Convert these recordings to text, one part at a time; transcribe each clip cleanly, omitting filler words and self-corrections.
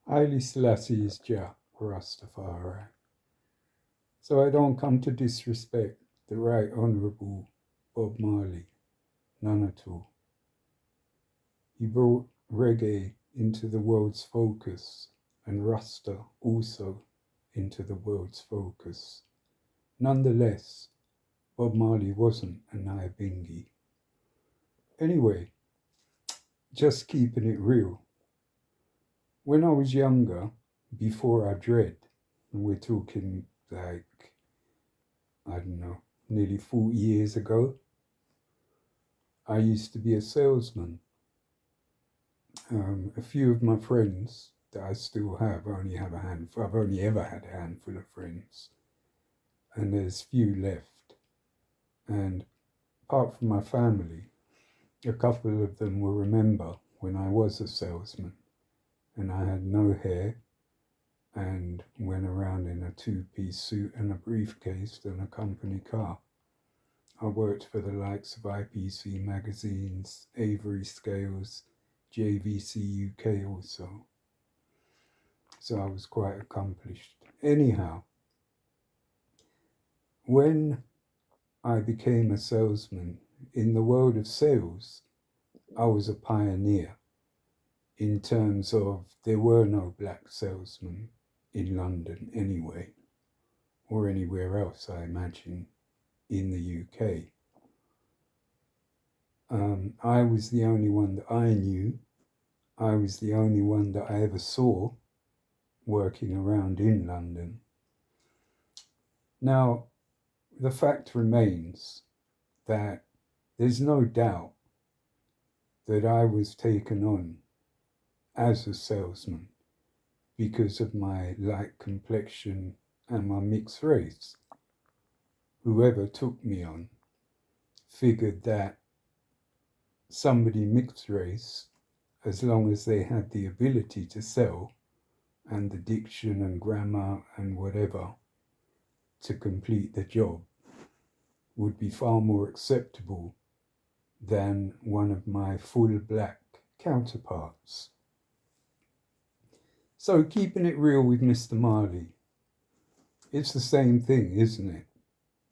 Haile Selassie is Jah Rastafari. So I don't come to disrespect the Right Honourable Bob Marley, none at all. He brought reggae into the world's focus and Rasta also into the world's focus. Nonetheless, Bob Marley wasn't a Nyabingi. Anyway, just keeping it real. When I was younger, before I dread, and we're talking like, I don't know, nearly 40 years ago, I used to be a salesman. A few of my friends that I still have, I've only ever had a handful of friends, and there's few left. And apart from my family, a couple of them will remember when I was a salesman and I had no hair and went around in a two-piece suit and a briefcase and a company car. I worked for the likes of IPC magazines, Avery Scales, JVC UK also. So I was quite accomplished. Anyhow, when I became a salesman in the world of sales, I was a pioneer in terms of there were no black salesmen in London anyway, or anywhere else, I imagine, in the UK. I was the only one that I knew. I was the only one that I ever saw working around in London. Now, the fact remains that there's no doubt that I was taken on as a salesman because of my light complexion and my mixed race. Whoever took me on figured that somebody mixed race, as long as they had the ability to sell and the diction and grammar and whatever to complete the job, would be far more acceptable than one of my full black counterparts. So keeping it real with Mr. Marley, it's the same thing, isn't it?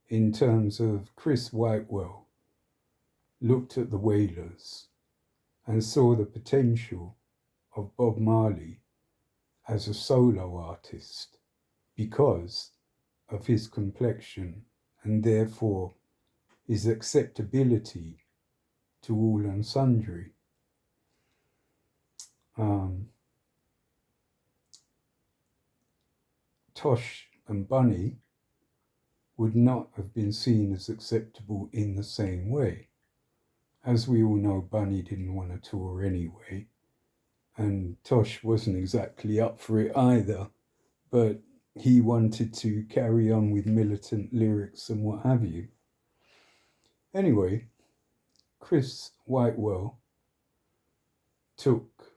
In terms of Chris Whitewell looked at the Wailers and saw the potential of Bob Marley as a solo artist because of his complexion and therefore his acceptability to all and sundry. Tosh and Bunny would not have been seen as acceptable in the same way. As we all know, Bunny didn't want to tour anyway, and Tosh wasn't exactly up for it either, but he wanted to carry on with militant lyrics and what have you. Anyway, Chris Whitewell took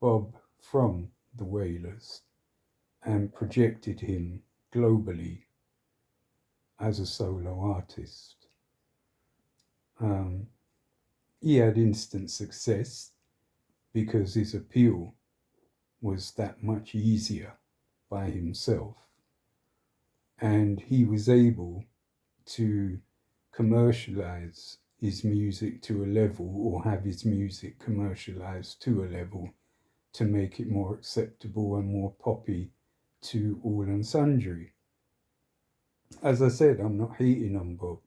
Bob from the Wailers and projected him globally as a solo artist. He had instant success because his appeal was that much easier by himself. And he was able to commercialize his music to a level, or have his music commercialized to a level, to make it more acceptable and more poppy to all and sundry. As I said, I'm not hating on Bob,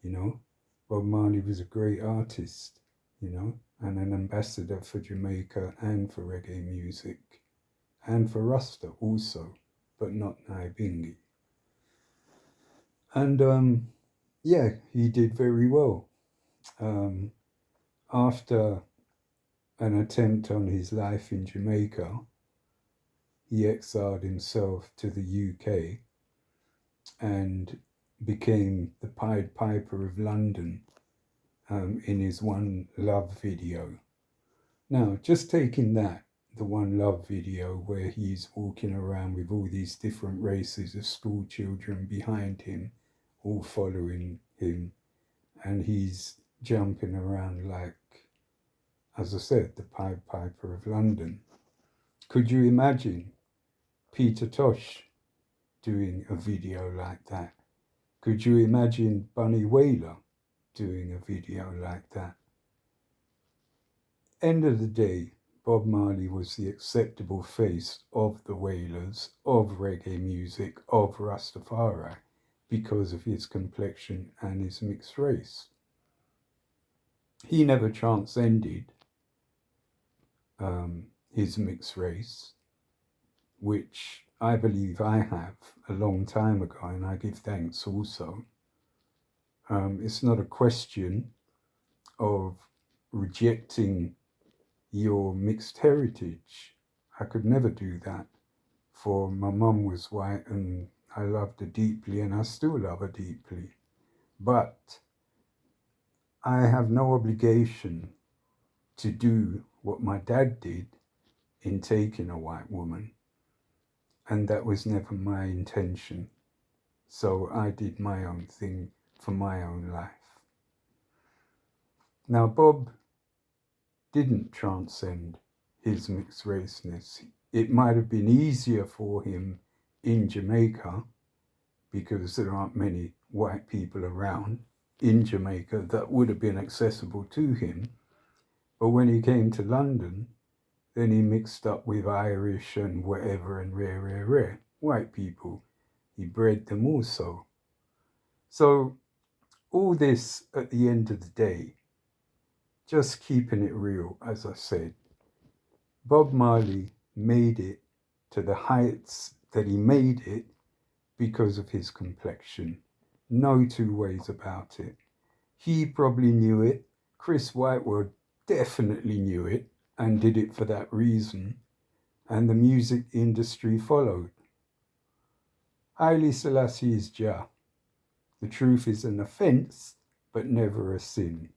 you know. Bob Marley was a great artist, you know, and an ambassador for Jamaica and for reggae music, and for Rasta also, but not Naibingi. And yeah, he did very well. After an attempt on his life in Jamaica, he exiled himself to the UK and became the Pied Piper of London in his One Love video. Now, just taking that, the One Love video where he's walking around with all these different races of school children behind him, all following him, and he's jumping around like, as I said, the Pied Piper of London. Could you imagine Peter Tosh doing a video like that? Could you imagine Bunny Wailer doing a video like that? End of the day, Bob Marley was the acceptable face of the Wailers, of reggae music, of Rastafari, because of his complexion and his mixed race. He never transcended his mixed race, which I believe I have a long time ago, and I give thanks also. It's not a question of rejecting your mixed heritage. I could never do that, for my mum was white and I loved her deeply and I still love her deeply. But I have no obligation to do what my dad did in taking a white woman, and that was never my intention. So I did my own thing for my own life. Now, Bob didn't transcend his mixed raceness. It might have been easier for him in Jamaica because there aren't many white people around in Jamaica that would have been accessible to him. But when he came to London, then he mixed up with Irish and whatever and rare white people. He bred them also. So all this at the end of the day, just keeping it real, as I said, Bob Marley made it to the heights that he made it because of his complexion. No two ways about it. He probably knew it. Chris Whitewood definitely knew it and did it for that reason. And the music industry followed. Haile Selassie is Jah. The truth is an offense, but never a sin.